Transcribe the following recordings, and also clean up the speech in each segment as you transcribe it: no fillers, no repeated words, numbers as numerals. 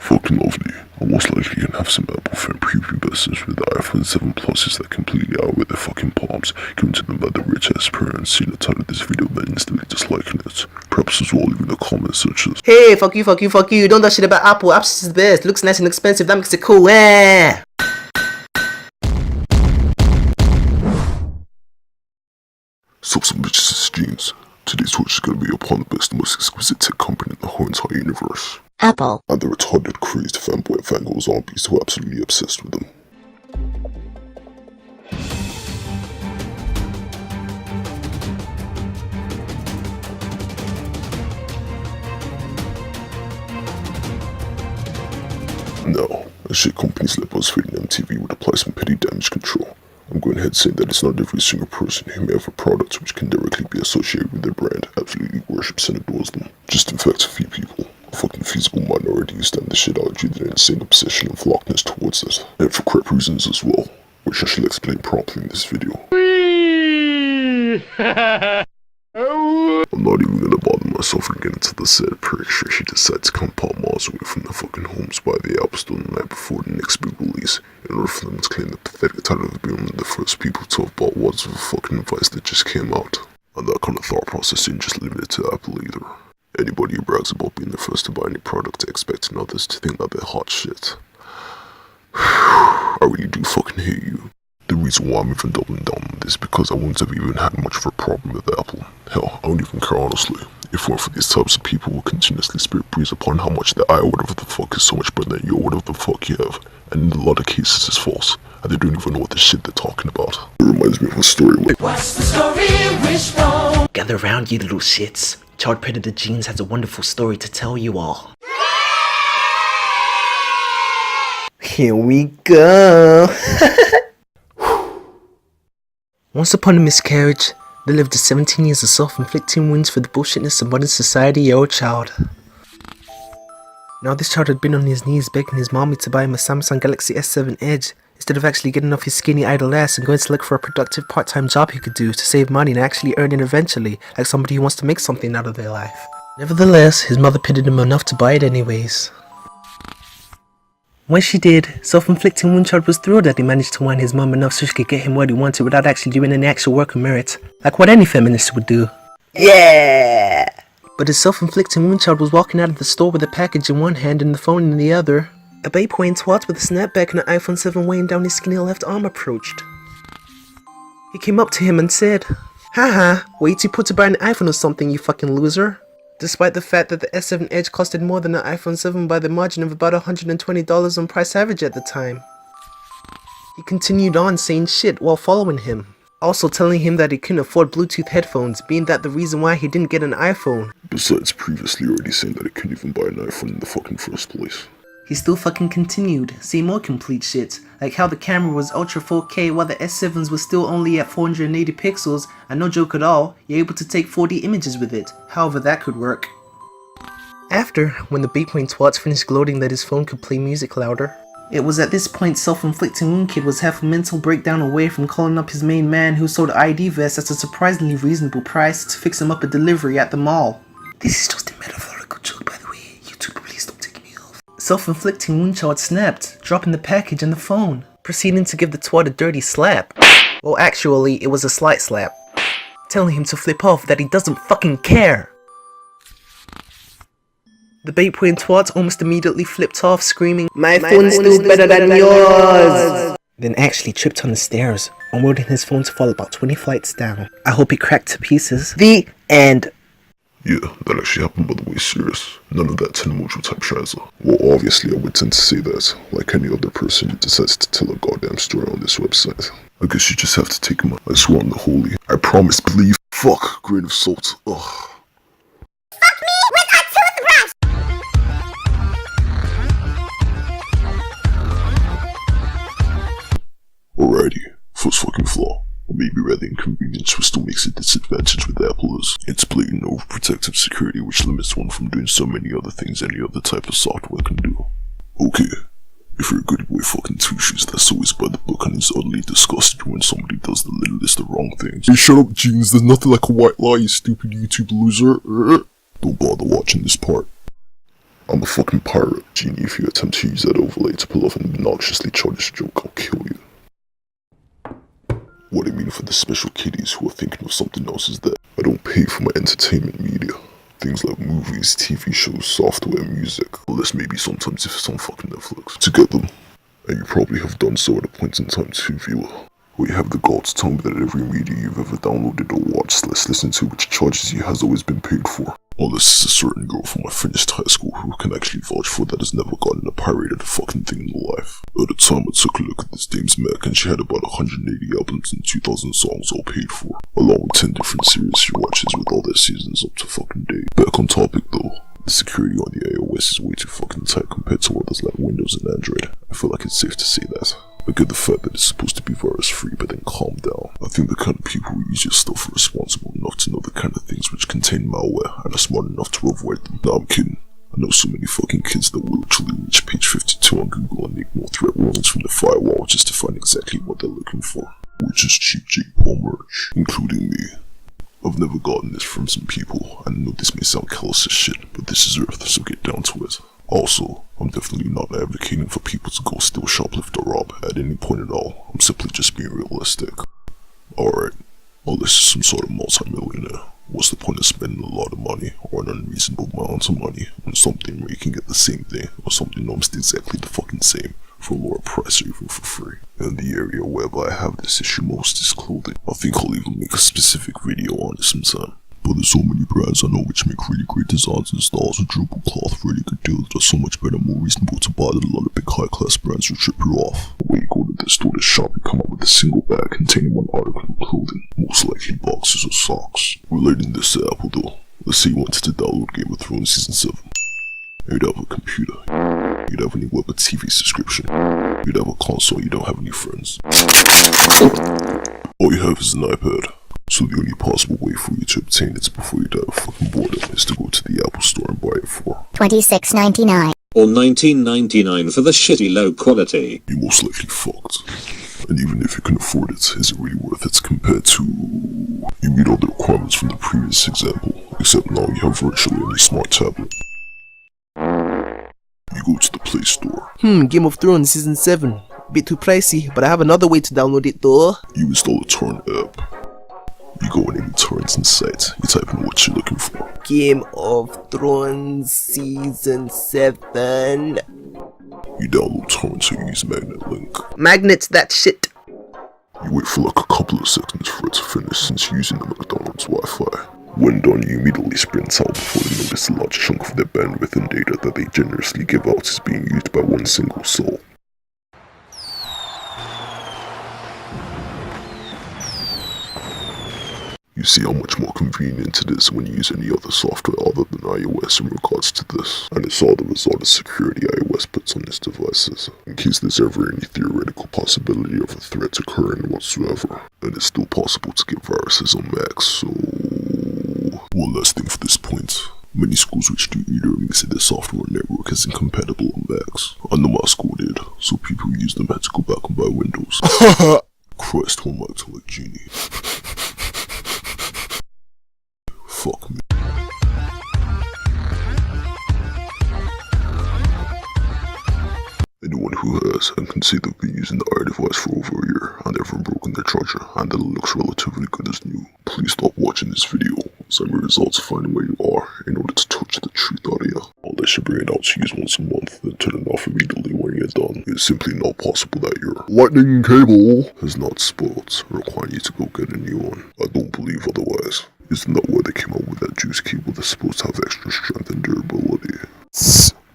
Fucking lovely. I'm most likely gonna have some Apple fan preview business with the iPhone 7 Pluses that completely outweigh their fucking palms, given to them by the rich ass parents. Seeing the title of this video then instantly disliking it. Perhaps as well leaving a comment such as, "Hey, fuck you, don't that shit about Apple. Apple's is the best. Looks nice and expensive, that makes it cool, eh?" Sup some bitches, it's Jeans. Today's Twitch is gonna be upon the best, most exquisite tech company in the whole entire universe. Apple. And the retarded, crazed fanboy fangirl zombies who are absolutely obsessed with them. Now, as shit companies like BuzzFeed and MTV would apply some petty damage control, I'm going ahead saying that it's not every single person who may have a product which can directly be associated with their brand absolutely worships and adores them. Just in fact a few people, a fucking feasible minority who stand the shit out due to their insane obsession and flockness towards it. And for crap reasons as well, which I shall explain promptly in this video. I'm not even gonna bother myself and get into the sad prick sure she decides to come pop miles away from their fucking homes by the Apple Store the night before the next big release in order for them to claim the pathetic title of being one of the first people to have bought words of a fucking device that just came out. And that kind of thought process isn't just limited to Apple either. Anybody who brags about being the first to buy any product expecting others to think that they're hot shit. I really do fucking hate you. The reason why I'm even doubling down on this is because I wouldn't have even had much of a problem with Apple. Hell, I don't even care honestly. If it weren't for these types of people who continuously spit breeze upon how much the I or whatever the fuck is so much better than you or whatever the fuck you have. And in a lot of cases it's false. And they don't even know what the shit they're talking about. It reminds me of a story where— What's the story, Wishbone? Gather round, you little shits. Child Predator Jeans has a wonderful story to tell you all. Here we go. Once upon a miscarriage, there lived 17 years of self-inflicting wounds for the bullshitness of modern society, oh child. Now this child had been on his knees begging his mommy to buy him a Samsung Galaxy S7 Edge, instead of actually getting off his skinny idle ass and going to look for a productive part-time job he could do to save money and actually earn it eventually, like somebody who wants to make something out of their life. Nevertheless, his mother pitted him enough to buy it anyways. When she did, self-inflicting wound child was thrilled that he managed to whine his mum enough so she could get him what he wanted without actually doing any actual work or merit, like what any feminist would do. Yeah! But as self-inflicting wound child was walking out of the store with a package in one hand and the phone in the other, a babe wearing twats with a snapback and an iPhone 7 weighing down his skinny left arm approached. He came up to him and said, "Haha, were you too poor to buy an iPhone or something, you fucking loser?" Despite the fact that the S7 Edge costed more than an iPhone 7 by the margin of about $120 on price average at the time. He continued on saying shit while following him, also telling him that he couldn't afford Bluetooth headphones, being that the reason why he didn't get an iPhone. Besides previously already saying that he couldn't even buy an iPhone in the fucking first place. He still fucking continued, saying more complete shit, like how the camera was Ultra 4K while the S7s were still only at 480 pixels, and no joke at all, you're able to take 4D images with it, however that could work. After, when the Beatpoint twats finished gloating that his phone could play music louder, it was at this point self-inflicting wound kid was half a mental breakdown away from calling up his main man who sold ID vests at a surprisingly reasonable price to fix him up a delivery at the mall. This is just a metaphorical joke, by the way. YouTube, please don't take me off. Self-inflicting wound child snapped, dropping the package and the phone, proceeding to give the twat a dirty slap. Well, actually, it was a slight slap, telling him to flip off, that he doesn't fucking care. The bait-playing twat almost immediately flipped off, screaming, "My phone's still better than yours!" Then actually tripped on the stairs, unloading his phone to fall about 20 flights down. I hope he cracked to pieces. The end. Yeah, that actually happened, by the way, serious. None of that 10 emoji type shiza. Well, obviously I would tend to say that, like any other person who decides to tell a goddamn story on this website. I guess you just have to take my, I swear on the holy, I promise, believe, fuck, grain of salt, ugh. Fuck me with a toothbrush! Alrighty, first fucking flaw, or maybe rather inconvenience, which still makes it a disadvantage with Apple is its blatant overprotective security, which limits one from doing so many other things any other type of software can do. Okay, if you're a goody boy fucking two shoes that's always by the book and is utterly disgusted when somebody does the littlest of wrong things. Hey, shut up, Jeans, there's nothing like a white lie, you stupid YouTube loser. Don't bother watching this part. I'm a fucking pirate. Genie, if you attempt to use that overlay to pull off an obnoxiously childish joke, I'll kill you. What I mean for the special kiddies who are thinking of something else is that I don't pay for my entertainment media. Things like movies, TV shows, software, music, unless maybe sometimes if it's on fucking Netflix. To get them, and you probably have done so at a point in time too, viewer, where you have the gall to tell me that every media you've ever downloaded or watched, listened to, which charges you has always been paid for. Unless it's a certain girl from I finished high school who can actually vouch for that has never gotten a pirated fucking thing in her life. At the time I took a look at this dame's Mac and she had about 180 albums and 2,000 songs all paid for, along with 10 different series she watches with all their seasons up to fucking date. Back on topic though, the security on the iOS is way too fucking tight compared to others like Windows and Android. I feel like it's safe to say that. I get the fact that it's supposed to be virus free, but then calm down. I think the kind of people who use your stuff are responsible enough to know the kind of things which contain malware and are smart enough to avoid them. No, I'm kidding. I know so many fucking kids that will literally reach page 52 on Google and ignore threat warnings from the firewall just to find exactly what they're looking for. Which is cheap Jake Paul merch, including me. I've never gotten this from some people. I know this may sound callous as shit, but this is Earth, so get down to it. Also, I'm definitely not advocating for people to go steal, shoplift, or rob at any point at all. I'm simply just being realistic. Alright, unless you're some sort of multi-millionaire, what's the point of spending a lot of money or an unreasonable amount of money on something where you can get the same thing or something almost exactly the fucking same for a lower price or even for free? And the area whereby I have this issue most is clothing. I think I'll even make a specific video on it sometime. But there's so many brands I know which make really great designs and styles with durable cloth, really good deals that are so much better and more reasonable to buy than a lot of big high class brands will trip you off. When you go to the store to shop, you come up with a single bag containing one article of clothing, most likely boxes or socks. Relating this to Apple though, let's say you wanted to download Game of Thrones Season 7. You'd have a computer, you'd have any web or TV subscription, you'd have a console, you don't have any friends. All you have is an iPad. So the only possible way for you to obtain it before you die of fucking boredom is to go to the Apple store and buy it for $26.99. Or $19.99 for the shitty low quality. You're most likely fucked. And even if you can afford it, is it really worth it compared to... You meet all the requirements from the previous example, except now you have virtually any smart tablet. You go to the Play Store. Game of Thrones Season 7. Bit too pricey, but I have another way to download it though. You install a torrent app. You go in any torrents in sight, you type in what you're looking for. Game of Thrones Season 7. You download torrents or you use magnet link. Magnets that shit. You wait for like a couple of seconds for it to finish since you're using the McDonald's Wi-Fi. When done, you immediately sprint out before they notice a large chunk of their bandwidth and data that they generously give out is being used by one single soul. You see how much more convenient it is when you use any other software other than iOS in regards to this, and it's all the result of security iOS puts on its devices, in case there's ever any theoretical possibility of a threat occurring whatsoever, and it's still possible to get viruses on Macs, so... One last thing for this point. Many schools which do e-learning say their software network is incompatible on Macs. I know my school did, so people who use them had to go back and buy Windows. Christ, who am I to like Genie? Fuck me. Anyone who has and can say they've been using the iDevice for over a year and never broken their charger and that it looks relatively good as new, please stop watching this video, as I'm result to find where you are in order to touch the truth out of you. Unless you bring it out to use once a month, then turn it off immediately when you're done. It's simply not possible that your lightning cable has not spoiled, requiring you to go get a new one. I don't believe otherwise. Isn't that why they came out with that juice cable that's supposed to have extra strength and durability?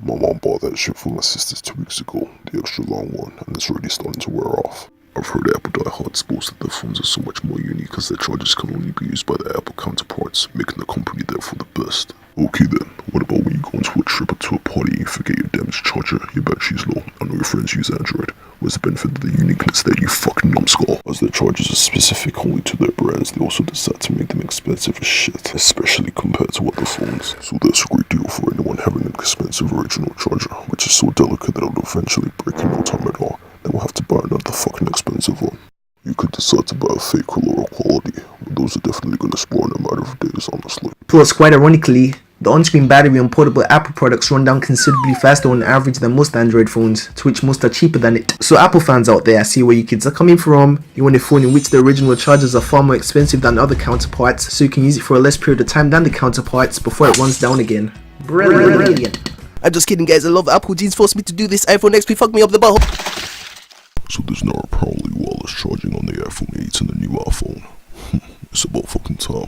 My mom bought that shit for my sisters 2 weeks ago, the extra long one, and it's already starting to wear off. I've heard Apple diehards boast that their phones are so much more unique as their chargers can only be used by their Apple counterparts, making the company therefore the best. Okay then, what about when you go into a trip or to a party and you forget your damaged charger, your battery's low, and all your friends use Android? What's the benefit of the uniqueness there, you fucking numbskull? As their chargers are specific only to their brands, they also decide to make them expensive as shit, especially compared to other phones. So that's a great deal for anyone having an expensive original charger, which is so delicate that it'll eventually break in no time at all. Then we'll have to buy another fucking expensive one. You could decide to buy a fake or lower quality, but those are definitely gonna spoil in a matter of days, honestly. Plus, quite ironically, The on-screen battery on portable Apple products run down considerably faster on average than most Android phones, to which most are cheaper than it. So Apple fans out there, I see where you kids are coming from. You want a phone in which the original chargers are far more expensive than other counterparts, so you can use it for a less period of time than the counterparts before it runs down again. Brilliant. I'm just kidding, guys. I love Apple. Jeans forced me to do this. iPhone XP fucked me up the butt. So there's now apparently wireless charging on the iPhone 8 and the new iPhone. It's about fucking time.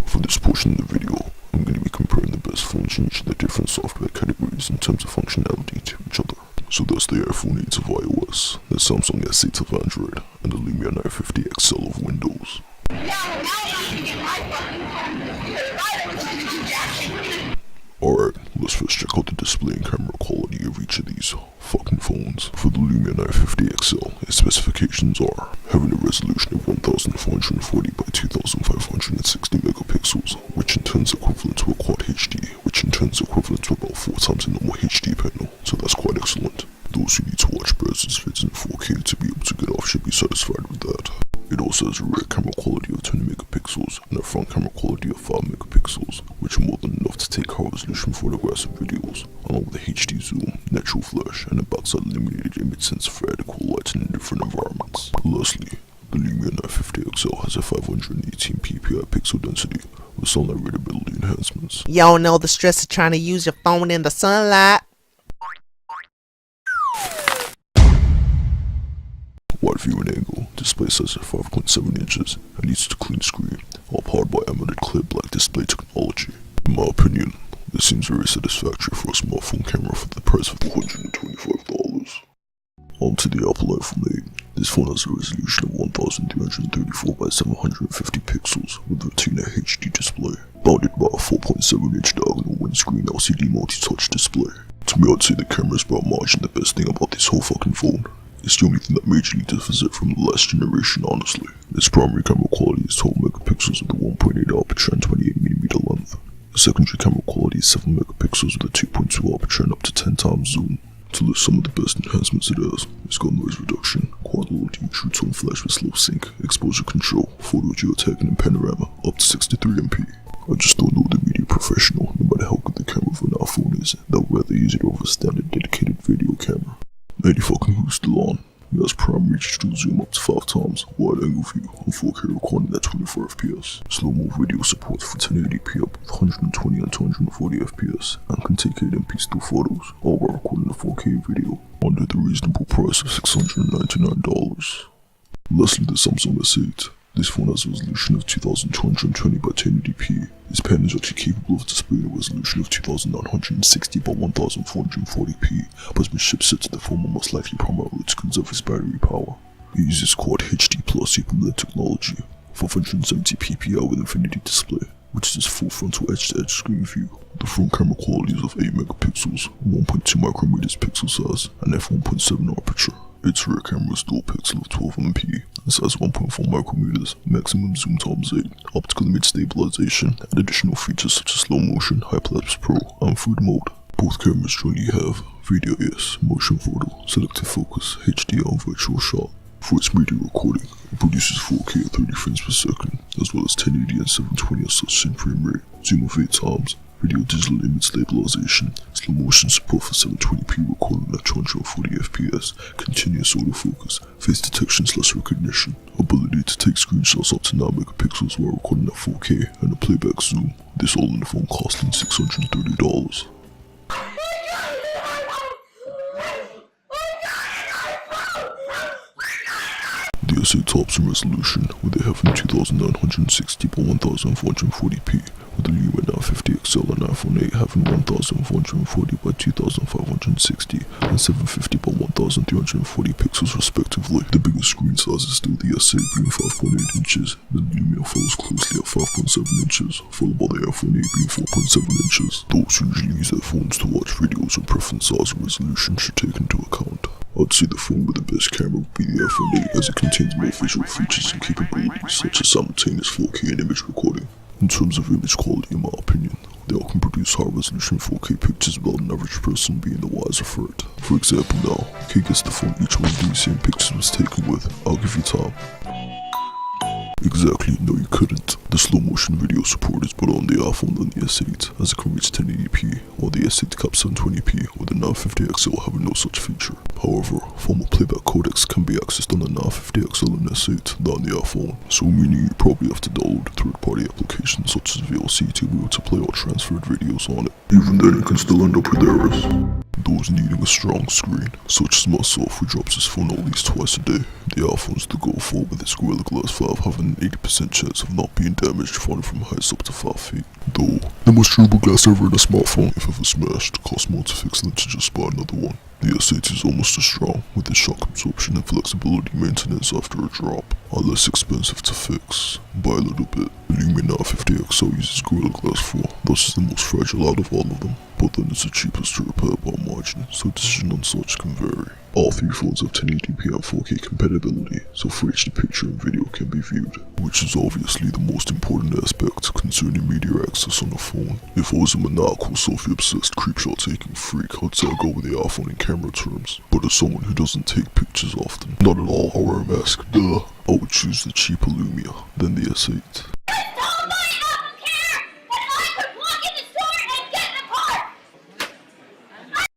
For this portion of the video, I'm going to be comparing the best phones in each of the different software categories in terms of functionality to each other. So that's the iPhone 8 of iOS, the Samsung S8 of Android, and the Lumia 950 XL of Windows. Alright, let's first check out the display and camera quality of each of these fucking phones. For the Lumia 950 XL, its specifications are having a resolution of 1440 by 2560 megapixels, which in turn is equivalent to a Quad HD, which in turn is equivalent to about 4 times a normal HD panel, so that's quite excellent. Those who need to watch Brazzers vids in 4K to be able to get off should be satisfied with that. It also has a rear camera quality of 20 megapixels and a front camera quality of 5 megapixels, which are more than enough to take high resolution photographs and videos, along with a HD zoom, natural flash, and a backside illuminated image sensor for adequate lighting in different environments. Lastly, the Lumia 950 XL has a 518 ppi pixel density with sunlight readability enhancements. Y'all know the stress of trying to use your phone in the sunlight. Wide viewing angle, display size of 5.7 inches, and leads to clean screen, all powered by AMOLED clear black display technology. In my opinion, this seems very satisfactory for a smartphone camera for the price of $125. On to the Apple iPhone 8. This phone has a resolution of 1334 by 750 pixels with Retina HD display, bounded by a 4.7 inch diagonal windscreen LCD multi-touch display. To me, I'd say the camera is by a margin the best thing about this whole fucking phone. It's the only thing that majorly differs it from the last generation, honestly. Its primary camera quality is 12 megapixels with a 1.8 aperture and 28mm length. The secondary camera quality is 7 megapixels with a 2.2 aperture and up to 10 times zoom. To list some of the best enhancements it has, it's got noise reduction, quad LOD, true tone flash with slow sync, exposure control, photo geotagging and panorama, up to 63MP. I just don't know the media professional, no matter how good the camera of an iPhone is, that would rather use it over a standard dedicated video camera. 90 fucking who's still on. It has primary digital zoom up to 5 times, wide angle view, and 4K recording at 24 FPS. Slow-mo video supports for 1080p up with 120 and 240 FPS, and can take 8MP still photos, all while recording a 4K video, under the reasonable price of $699. Lastly, the Samsung S8. This phone has a resolution of 2220 by 1080p. This pen is actually capable of displaying a resolution of 2960 by 1440p, but has been chipset to the phone most likely primarily to conserve its battery power. It uses Quad HD Plus AMOLED technology, 570 ppi with infinity display, which is its full frontal edge-to-edge screen view. The front camera quality is of 8 megapixels, 1.2 micrometers pixel size, and f1.7 aperture. Its rear camera is dual pixel of 12MP, and size 1.4 micrometers, maximum zoom times 8, optical image stabilization, and additional features such as slow motion, Hyperlapse Pro, and food mode. Both cameras jointly have video yes, motion photo, selective focus, HDR and virtual shot. For its media recording, it produces 4K at 30 frames per second, as well as 1080 and 720 at such frame rate, zoom of 8 times, video digital image stabilization, slow motion support for 720p recording at 240 FPS, continuous autofocus, face detection / recognition, ability to take screenshots up to 9 megapixels while recording at 4K, and a playback zoom. This all in the phone costing $630. The S8 tops in resolution, with a having 2960 by 1440p, with the Lumia 950 XL and iPhone 8 having 1440 by 2560 and 750 by 1340 pixels respectively. The biggest screen size is still the S8 being 5.8 inches, the Lumia follows closely at 5.7 inches, followed by the iPhone 8 being 4.7 inches. Those who usually use their phones to watch videos and preference size and resolution should take into account. I'd say the phone with the best camera would be the iPhone 8 as it contains more visual features and capabilities such as simultaneous 4K and image recording. In terms of image quality, in my opinion, they all can produce high resolution 4K pictures without an average person being the wiser for it. For example now, can you guess the phone each one of these same pictures was taken with? I'll give you time. Exactly, no you couldn't. The slow motion video support is better on the iPhone than the S8, as it can reach 1080p, while the S8 caps 720p, with the 950XL having no such feature. However, formal playback codecs can be accessed on the 950XL and S8, not on the iPhone, so meaning you probably have to download a third-party application such as VLC to be able to play all transferred videos on it. Even then, you can still end up with errors. Those needing a strong screen, such as myself who drops his phone at least twice a day, the iPhone's to go for, with its Gorilla Glass 5 having an 80% chance of not being damaged falling from heights up to 5 feet. Though, the most durable glass ever in a smartphone, if ever smashed, costs more to fix than to just buy another one. The S8 is almost as strong, with its shock absorption and flexibility maintenance after a drop, are less expensive to fix, by a little bit. The Lumia 950XL uses Gorilla Glass 4, thus is the most fragile out of all of them, but then it's the cheapest to repair by margin, so decision on such can vary. All three phones have 1080p and 4K compatibility, so Full HD picture and video can be viewed, which is obviously the most important aspect concerning media access on a phone. If I was a maniacal, selfie-obsessed creepshot taking freak, I'd say I'd go with the iPhone in camera terms, but as someone who doesn't take pictures often, not at all, I wear a mask, duh, I would choose the cheaper Lumia than the S8.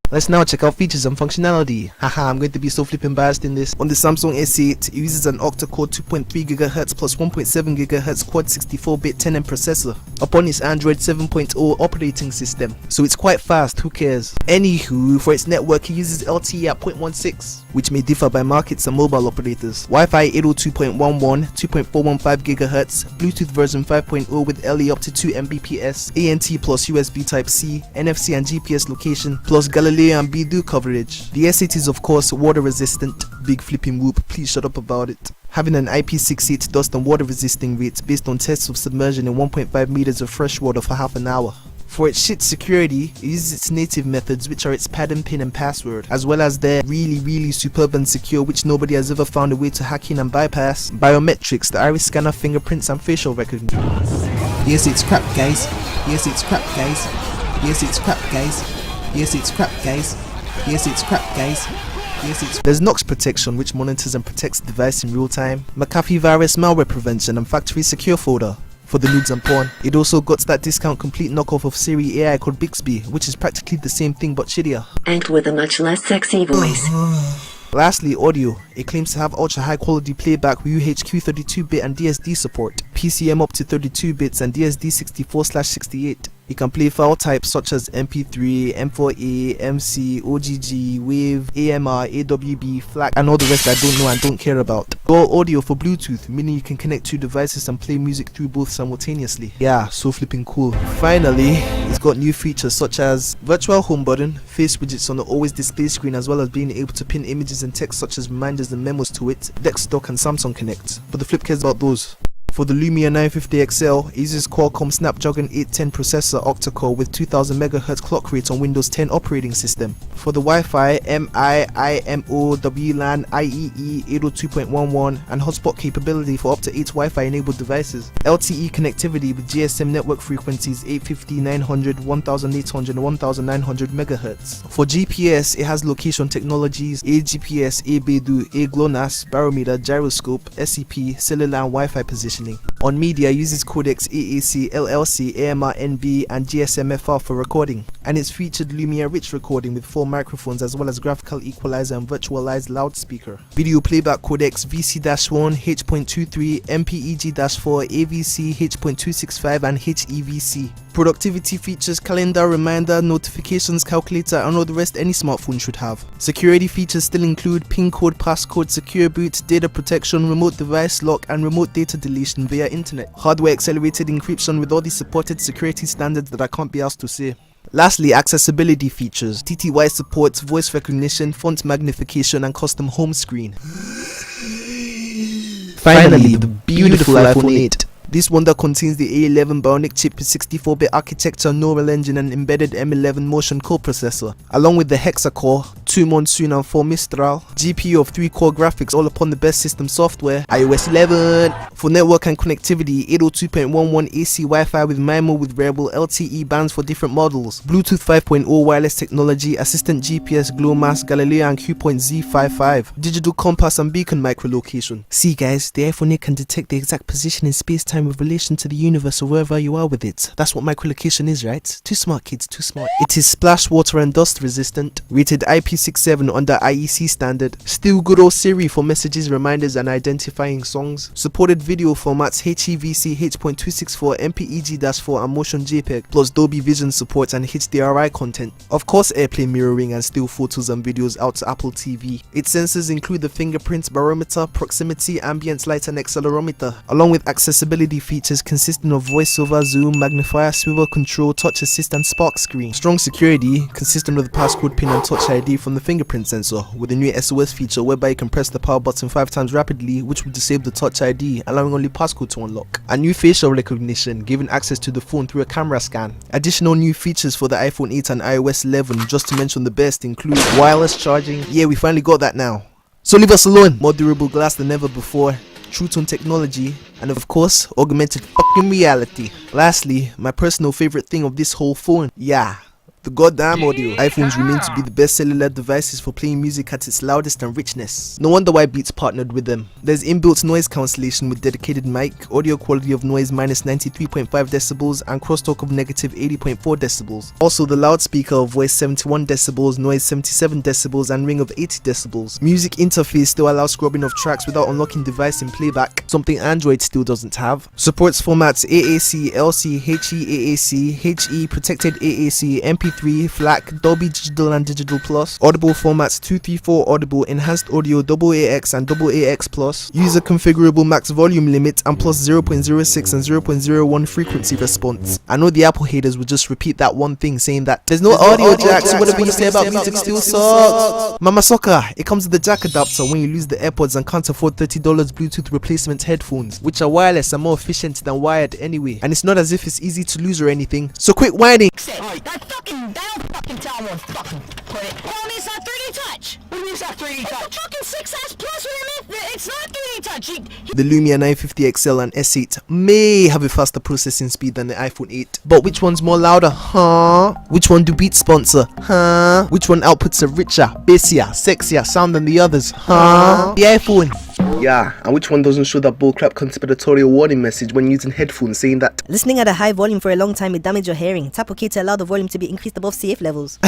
Let's now check out features and functionality. Haha, I'm going to be so flipping biased in this. On the Samsung S8, it uses an octa-core 2.3 GHz plus 1.7 GHz quad 64-bit 10M processor upon its Android 7.0 operating system, so it's quite fast, who cares. Anywho, for its network it uses LTE at 0.16, which may differ by markets and mobile operators. Wi-Fi 802.11, 2.415 GHz, Bluetooth version 5.0 with LE up to 2 Mbps, ANT plus USB Type-C, NFC and GPS location, plus Galileo and Beidou coverage. The S8 is of course water resistant. Big flipping whoop, please shut up about it. Having an IP68 dust and water resisting rate based on tests of submersion in 1.5 meters of fresh water for half an hour. For its shit security, it uses its native methods, which are its pattern, pin and password, as well as their really superb and secure, which nobody has ever found a way to hack in and bypass, biometrics, the iris scanner, fingerprints and facial recognition. The S8's crap guys, the S8's crap guys, the S8's crap guys, the S8's crap guys, the S8's crap guys. There's Knox protection, which monitors and protects the device in real time, McAfee virus, malware prevention and factory secure folder for the nudes and porn. It also got that discount complete knockoff of Siri AI called Bixby, which is practically the same thing but shittier. And with a much less sexy voice. Lastly, audio. It claims to have ultra high quality playback with UHQ 32-bit and DSD support, PCM up to 32 bits and DSD 64/68. You can play file types such as MP3, M4A, MC, OGG, WAV, AMR, AWB, FLAC, and all the rest I don't know and don't care about. Dual audio for Bluetooth, meaning you can connect two devices and play music through both simultaneously. Yeah, so flipping cool. Finally, it's got new features such as virtual home button, face widgets on the always display screen, as well as being able to pin images and text such as reminders and memos to it, Desktop and Samsung Connect. But the flip cares about those. For the Lumia 950XL, it uses Qualcomm Snapdragon 810 processor octa-core with 2000 MHz clock rate on Windows 10 operating system. For the Wi-Fi, MI-IMO WLAN IEE 802.11 and hotspot capability for up to 8 Wi-Fi enabled devices. LTE connectivity with GSM network frequencies 850, 900, 1800 and 1900 MHz. For GPS, it has location technologies AGPS, Beidou, GLONASS, barometer, gyroscope, SCP, cellular and Wi-Fi positioning. On media, it uses codecs AAC, LLC, AMR, NB and GSM-FR for recording, and it's featured Lumia Rich recording with 4 microphones as well as graphical equalizer and virtualized loudspeaker. Video playback codecs VC-1, H.23, MPEG-4, AVC, H.265 and HEVC. Productivity features calendar, reminder, notifications, calculator and all the rest any smartphone should have. Security features still include PIN code, passcode, secure boot, data protection, remote device lock and remote data deletion via internet. Hardware accelerated encryption with all the supported security standards that I can't be asked to say. Lastly, accessibility features. TTY supports voice recognition, font magnification and custom home screen. Finally, the beautiful iPhone 8. This wonder contains the A11 Bionic chip with 64-bit architecture, neural engine and embedded M11 motion coprocessor, along with the hexa-core 2 Monsoon and 4 Mistral, GPU of 3 core graphics all upon the best system software, iOS 11. For network and connectivity, 802.11 AC Wi-Fi with MIMO with variable LTE bands for different models, Bluetooth 5.0 wireless technology, assistant GPS, GLONASS, Galileo and Q.Z55, digital compass and beacon microlocation. See guys, the iPhone 8 can detect the exact position in space-time with relation to the universe or wherever you are with it. That's what microlocation is, right? Too smart kids, too smart. It is splash, water and dust resistant, rated IP67 under IEC standard, still good old Siri for messages, reminders and identifying songs, supported video formats HEVC, H.264, MPEG-4 and motion JPEG, plus Dolby Vision support and HDRI content. Of course AirPlay mirroring and still photos and videos out to Apple TV. Its sensors include the fingerprint, barometer, proximity, ambience light and accelerometer, along with accessibility features consisting of voiceover, zoom, magnifier, swivel control, touch assist and spark screen. Strong security consisting of the passcode pin and touch ID from the fingerprint sensor, with a new SOS feature whereby you can press the power button 5 times rapidly, which will disable the touch ID, allowing only passcode to unlock. A new facial recognition, giving access to the phone through a camera scan. Additional new features for the iPhone 8 and iOS 11, just to mention the best, include wireless charging. Yeah, we finally got that now. So leave us alone. More durable glass than ever before, true tone technology, and of course, augmented fucking reality. Lastly, my personal favorite thing of this whole phone, yeah, the goddamn audio. iPhones remain to be the best cellular devices for playing music at its loudest and richness. No wonder why Beats partnered with them. There's inbuilt noise cancellation with dedicated mic, audio quality of noise minus 93.5 decibels and crosstalk of negative 80.4 decibels. Also the loudspeaker of voice 71 decibels, noise 77 decibels and ring of 80 decibels. Music interface still allows scrubbing of tracks without unlocking device in playback, something Android still doesn't have. Supports formats AAC, LC, HEAAC, HE, protected AAC, MP3, FLAC, Dolby Digital and Digital Plus, audible formats 234 audible, enhanced audio AAX and AAX plus, user configurable max volume limit and plus 0.06 and 0.01 frequency response. I know the Apple haters would just repeat that one thing saying that there's no audio jack, so whatever you say about music still sucks. Mama Soccer, it comes with the jack adapter when you lose the AirPods and can't afford $30 Bluetooth replacement headphones, which are wireless and more efficient than wired anyway, and it's not as if it's easy to lose or anything, so quit whining. That fucking towel won't fucking put it. Tell me it's not 3D touch. What do you mean it's not 3D touch? It's a fucking 6S Plus. It's not 3D touch. The Lumia 950 XL and S8 may have a faster processing speed than the iPhone 8, but which one's more louder, huh? Which one do Beats sponsor, huh? Which one outputs a richer, bassier, sexier sound than the others, huh? The iPhone. Yeah, and which one doesn't show that bullcrap conspiratorial warning message when using headphones saying that listening at a high volume for a long time may damage your hearing. Tap OK to allow the volume to be increased above safe levels.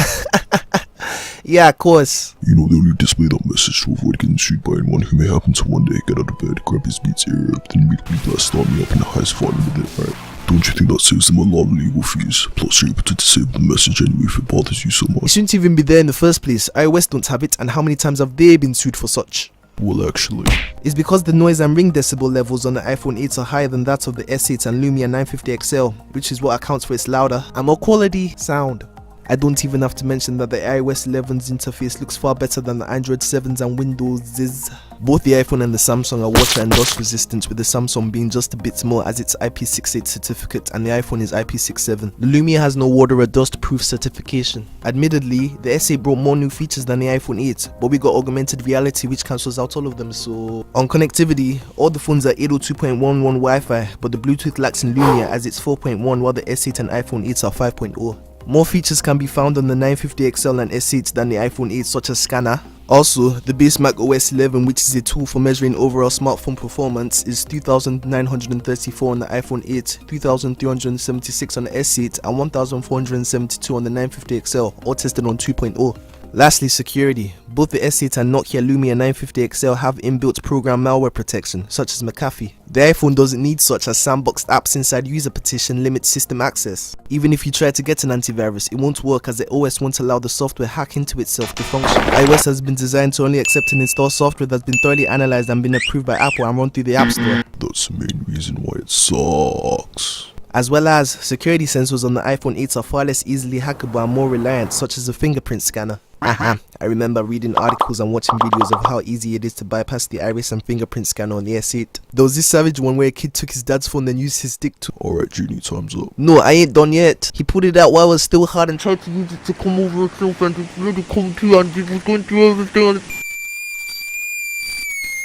Yeah, of course. You know, they only display that message to avoid getting sued by anyone who may happen to one day get out of bed, grab his Beats ear up, then immediately blast me up in the highest volume with it, right? Don't you think that saves them a lot of legal fees? Plus you're able to disable the message anyway if it bothers you so much. It shouldn't even be there in the first place. iOS don't have it, and how many times have they been sued for such? Well, actually, it's because the noise and ring decibel levels on the iPhone 8 are higher than that of the S8 and Lumia 950 XL, which is what accounts for its louder and more quality sound. I don't even have to mention that the iOS 11's interface looks far better than the Android 7's and Windows's. Both the iPhone and the Samsung are water and dust resistant, with the Samsung being just a bit more as its IP68 certificate and the iPhone is IP67. The Lumia has no water or dust proof certification. Admittedly, the S8 brought more new features than the iPhone 8, but we got augmented reality which cancels out all of them. So on connectivity, all the phones are 802.11 Wi-Fi, but the Bluetooth lacks in Lumia as it's 4.1 while the S8 and iPhone 8 are 5.0. More features can be found on the 950 XL and S8 than the iPhone 8, such as scanner. Also, the base Mac OS 11, which is a tool for measuring overall smartphone performance, is 2,934 on the iPhone 8, 2,376 on the S8 and 1,472 on the 950 XL, all tested on 2.0. Lastly, security. Both the S8 and Nokia Lumia 950 XL have inbuilt program malware protection, such as McAfee. The iPhone doesn't need such, as sandboxed apps inside user partition limit system access. Even if you try to get an antivirus, it won't work as the OS won't allow the software hack into itself to function. iOS has been designed to only accept and install software that's been thoroughly analyzed and been approved by Apple and run through the App Store. That's the main reason why it sucks. As well as, security sensors on the iPhone 8s are far less easily hackable and more reliant, such as a fingerprint scanner. I remember reading articles and watching videos of how easy it is to bypass the iris and fingerprint scanner on the S8. There was this savage one where a kid took his dad's phone and used his stick to— Alright, Genie, time's up. No, I ain't done yet. He pulled it out while it was still hard and tried to use it to come over himself, and it's really come to, and it was going through everything on it.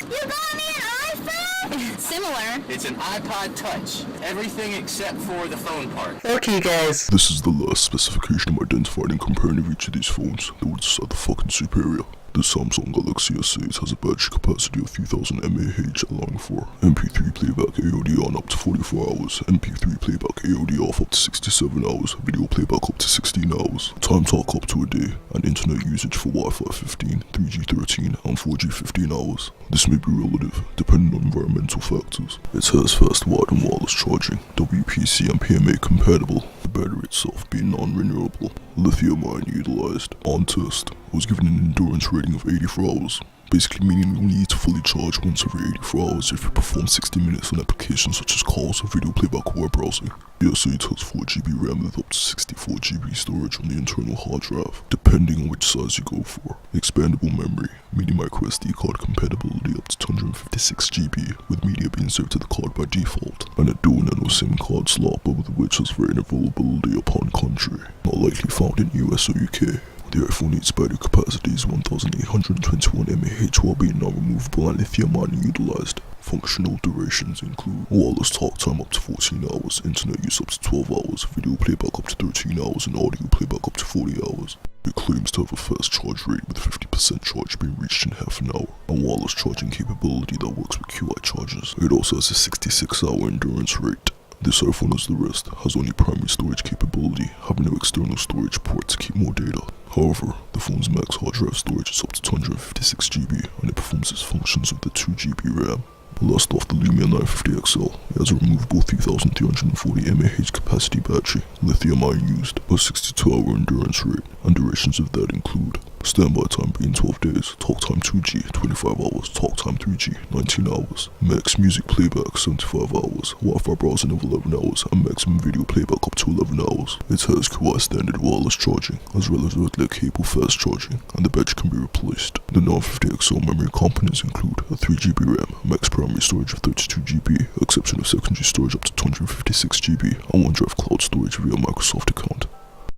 You got me an iPhone? Similar. It's an iPod Touch. Everything except for the phone part. Okay guys. This is the last specification I'm identifying and comparing of each of these phones. They would decide the fucking superior. The Samsung Galaxy S8 has a battery capacity of 3000 mAh, allowing for MP3 playback AOD on up to 44 hours, MP3 playback AOD off up to 67 hours, video playback up to 16 hours, time talk up to a day, and internet usage for Wi-Fi 15, 3G 13, and 4G 15 hours. This may be relative, depending on environmental factors. It has fast wired and wireless charging, WPC and PMA compatible, the battery itself being non-renewable. Lithium-ion utilized. On test, was given an endurance rating of 84 hours, basically meaning you need to fully charge once every 84 hours if you perform 60 minutes on applications such as calls, video playback, or web browsing. The S8 has 4GB RAM with up to 64GB storage on the internal hard drive, depending on which size you go for. Expandable memory, mini microSD card compatibility up to 256GB, with media being served to the card by default, and a dual nano SIM card slot, but with which has varying availability upon country, not likely found in US or UK. The iPhone 8's battery capacity is 1821 mAh while being non-removable and lithium-ion utilized. Functional durations include wireless talk time up to 14 hours, internet use up to 12 hours, video playback up to 13 hours, and audio playback up to 40 hours. It claims to have a fast charge rate with 50% charge being reached in half an hour, and wireless charging capability that works with QI chargers. It also has a 66-hour endurance rate. This iPhone, as the rest, has only primary storage capability, having no external storage port to keep more data. However, the phone's max hard drive storage is up to 256GB, and it performs its functions with the 2GB RAM. Last off the Lumia 950 XL, it has a removable 3340 mAh capacity battery, lithium-ion used, a 62-hour endurance rate, and durations of that include standby time being 12 days, talk time 2G, 25 hours, talk time 3G, 19 hours, max music playback 75 hours, Wi-Fi browsing of 11 hours, and maximum video playback up to 11 hours. It has QI standard wireless charging, as well as regular cable fast charging, and the battery can be replaced. The 950 XL memory components include a 3GB RAM, max primary storage of 32GB, exception of secondary storage up to 256GB, and OneDrive cloud storage via Microsoft account.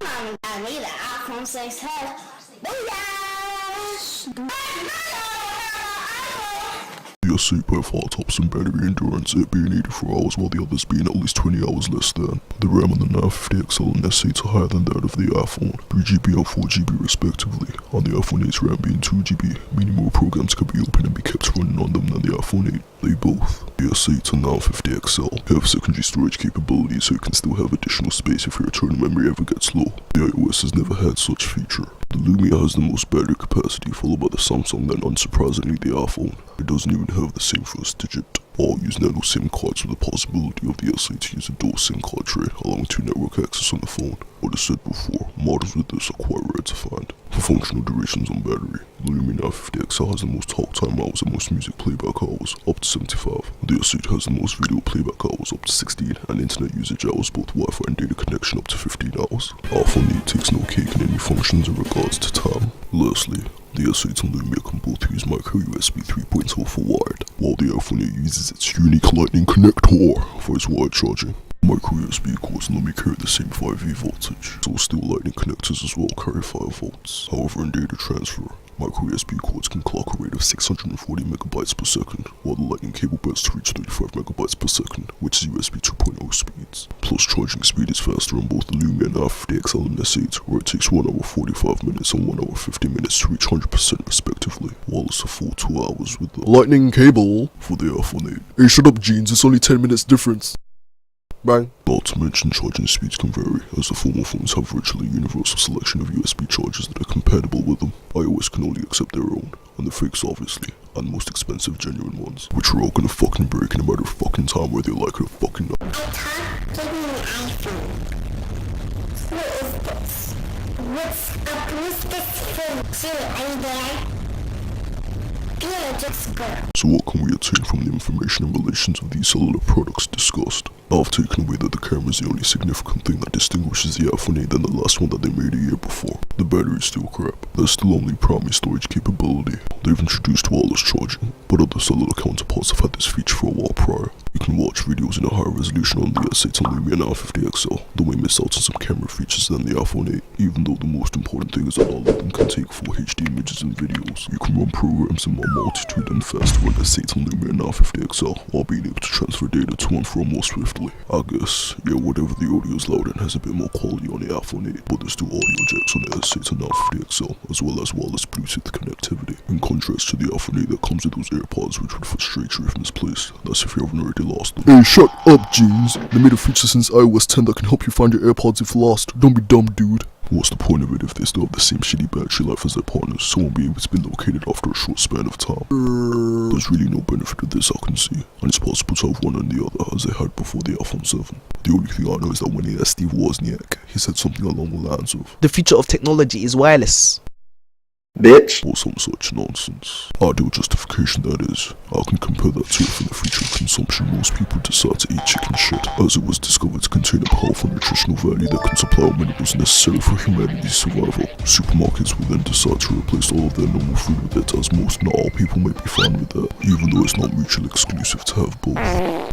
I need an iPhone 6s. The S8 by far tops in battery endurance, it being 84 hours while the others being at least 20 hours less than. The RAM on the 950 XL and S8 are higher than that of the iPhone, 3GB and 4GB respectively, on the iPhone 8's RAM being 2GB, meaning more programs can be opened and be kept running on them than the iPhone 8. They both, the S8 and 950 XL, have secondary storage capabilities so it can still have additional space if your internal memory ever gets low. The iOS has never had such feature. The Lumia has the most battery capacity, followed by the Samsung, then unsurprisingly the iPhone. It doesn't even have the same first digit. All use nano SIM cards with the possibility of the S8 to use a dual SIM card tray, allowing 2 network access on the phone. But as said before, models with this are quite rare to find. For functional durations on battery, the Lumia 950 XL has the most talk time hours and most music playback hours, up to 75. The S8 has the most video playback hours, up to 16, and internet usage hours, both Wi-Fi and data connection, up to 15 hours. iPhone 8 takes no cake in any functions in regards to time. Lastly, the S8 and Lumia can both use micro USB 3.0 for wired, while the iPhone 8 uses its unique lightning connector for its wired charging. Micro USB cords normally carry the same 5V voltage, so still lightning connectors as well carry 5 volts. However, in data transfer, micro USB cords can clock a rate of 640 megabytes per second, while the lightning cable bursts to reach 35 megabytes per second, which is USB 2.0 speeds. Plus, charging speed is faster on both the Lumia 950 XL and S8, where it takes 1 hour 45 minutes and 1 hour 50 minutes to reach 100% respectively, while it's a full 2 hours with the lightning cable for the iPhone 8. Hey, shut up jeans, it's only 10 minutes difference. Bang. Not to mention charging speeds can vary, as the former phones have virtually a universal selection of USB chargers that are compatible with them. iOS can only accept their own, and the fakes obviously, and most expensive genuine ones, which are all gonna fucking break in a matter of fucking time whether you like it or fucking not. Give me an iPhone. What is this? What's up? Who's this phone? Siri, are you there? Good, it's good. So what can we attain from the information in relation to these cellular products discussed? I've taken away that the camera is the only significant thing that distinguishes the iPhone 8 than the last one that they made a year before. The battery is still crap. There's still only primary storage capability. They've introduced wireless charging, but other cellular counterparts have had this feature for a while prior. You can watch videos in a higher resolution on the S8 and Lumia 950 XL, though we miss out on some camera features than the iPhone 8, even though the most important thing is that all of them can take full HD images and videos. You can run programs in more multitude and faster on S8 and Lumia 950 XL, while being able to transfer data to and from more swiftly. I guess, yeah, whatever the audio is loud and has a bit more quality on the iPhone 8, but there's still audio jacks on the S8 and 950 XL, as well as wireless Bluetooth connectivity. In contrast to the iPhone 8 that comes with those AirPods, which would frustrate you if misplaced. That's if you haven't already lost them. Hey, shut up, Jeans. They made a feature since iOS 10 that can help you find your AirPods if lost. Don't be dumb, dude. What's the point of it if they still have the same shitty battery life as their partners, so won't be able to be located after a short span of time? There's really no benefit to this I can see, and it's possible to have one and the other as they had before the iPhone 7. The only thing I know is that when he asked Steve Wozniak, he said something along the lines of, The future of technology is wireless. bitch, or some such nonsense. Ideal justification, that is. I can compare that to if in the future of consumption most people decide to eat chicken shit, as it was discovered to contain a powerful nutritional value that can supply all minerals necessary for humanity's survival. Supermarkets will then decide to replace all of their normal food with it, as most, not all people might be fine with that, even though it's not mutually exclusive to have both.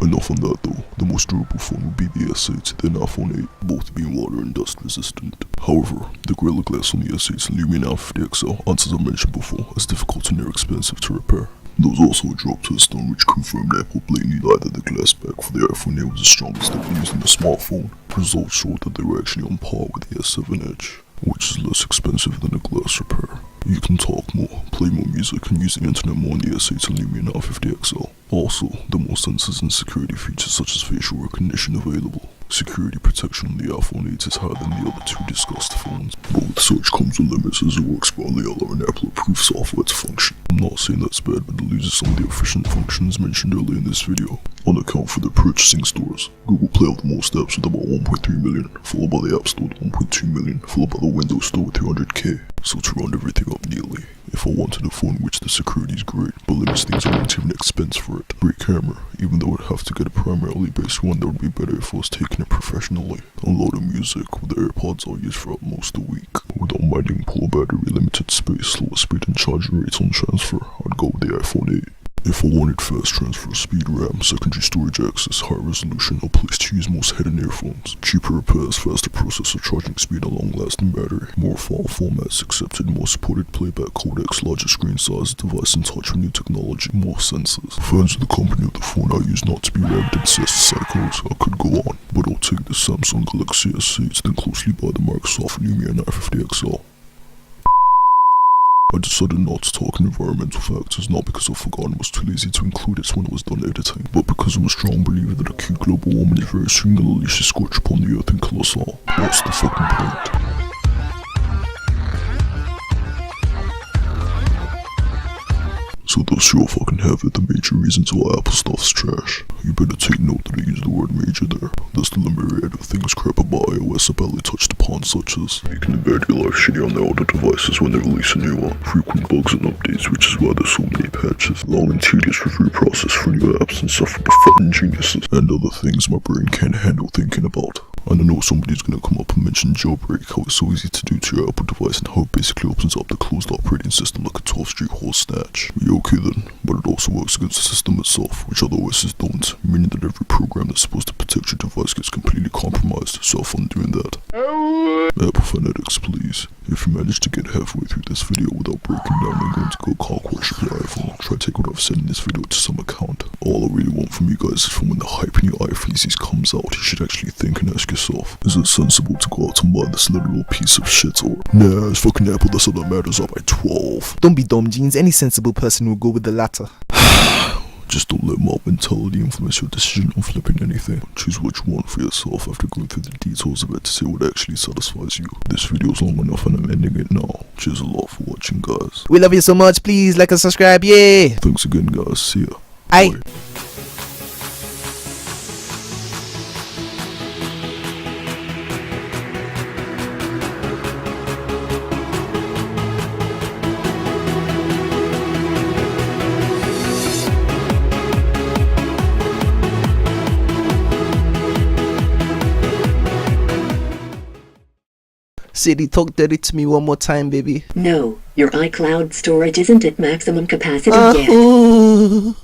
Enough on that though, the most durable phone would be the S8, then iPhone 8, both being water and dust resistant. However, the Gorilla Glass on the S8 and Lumia 950 XL, as I mentioned before, is difficult and near expensive to repair. There was also a drop test on which confirmed Apple blatantly lied that the glass back for the iPhone 8 was the strongest they were using the smartphone. Results showed that they were actually on par with the S7 Edge, which is less expensive than a glass repair. You can talk more, play more music, and use the internet more on the S8 and Lumia 950 XL. Also, there are more sensors and security features such as facial recognition available. Security protection on the iPhone 8 is higher than the other two discussed phones, but with such comes with limits as it works by only allowing Apple-approved software to function. I'm not saying that's bad, but it loses some of the efficient functions mentioned earlier in this video. On account for the purchasing stores, Google Play have the most apps with about 1.3 million, followed by the App Store with 1.2 million, followed by the Windows Store with 300k. So to round everything up neatly, if I wanted a phone which the security is great, but limits things on even expense for it, great camera, even though I'd have to get a primarily based one that would be better if I was taking it professionally. Unload music with the AirPods I'll use for most of the week. Without minding poor battery, limited space, slower speed and charging rates on transfer, I'd go with the iPhone 8. If I wanted fast transfer speed, RAM, secondary storage access, high resolution, a place to use most head and earphones, cheaper repairs, faster processor, charging speed, a long-lasting battery, more file formats accepted, more supported playback codecs, larger screen size, device and touch with new technology, more sensors. Fans of the company of the phone I use not to be rabid obsessed psychos, I could go on, but I'll take the Samsung Galaxy S8, then closely by the Microsoft Lumia 950 XL. I decided not to talk environmental factors, not because I forgot and was too lazy to include it when I was done editing, but because I'm a strong believer that acute global warming is very soon gonna unleash a scorch upon the earth and kill us all. What's the fucking point? So thus you all fucking have it, the major reasons why Apple stuff's trash. You better take note that I use the word major there. There's still a myriad of things crap about iOS I barely touched upon, such as making the battery life shitty on their older devices when they release a new one, frequent bugs and updates, which is why there's so many patches, long and tedious review process for new apps and stuff for befuddling geniuses, and other things my brain can't handle thinking about. And I know somebody's gonna come up and mention jailbreak, how it's so easy to do to your Apple device and how it basically opens up the closed operating system like a 12th Street horse snatch. Yeah, okay then, but it also works against the system itself, which other OSs don't, meaning that every program that's supposed to protect your device gets completely compromised, so have fun doing that. Apple fanatics, please. If you manage to get halfway through this video without breaking down and going to go cock worship your iPhone, try to take what I've said in this video to some account. All I really want from you guys is from when the hype in your iPhone comes out, you should actually think and ask yourself, is it sensible to go out and buy this little piece of shit, or nah, it's fucking Apple, that's all that matters, up by 12. Don't be dumb, Jeans. Any sensible person will go with the latter. Just don't let mob mentality influence your decision on flipping anything. Choose what you want for yourself after going through the details of it to see what actually satisfies you. This video is long enough and I'm ending it now. Cheers a lot for watching, guys. We love you so much. Please like and subscribe. Yeah. Thanks again, guys. See ya. Aye. Bye. Sadie, talk dirty to me one more time, baby. No, your iCloud storage isn't at maximum capacity yet.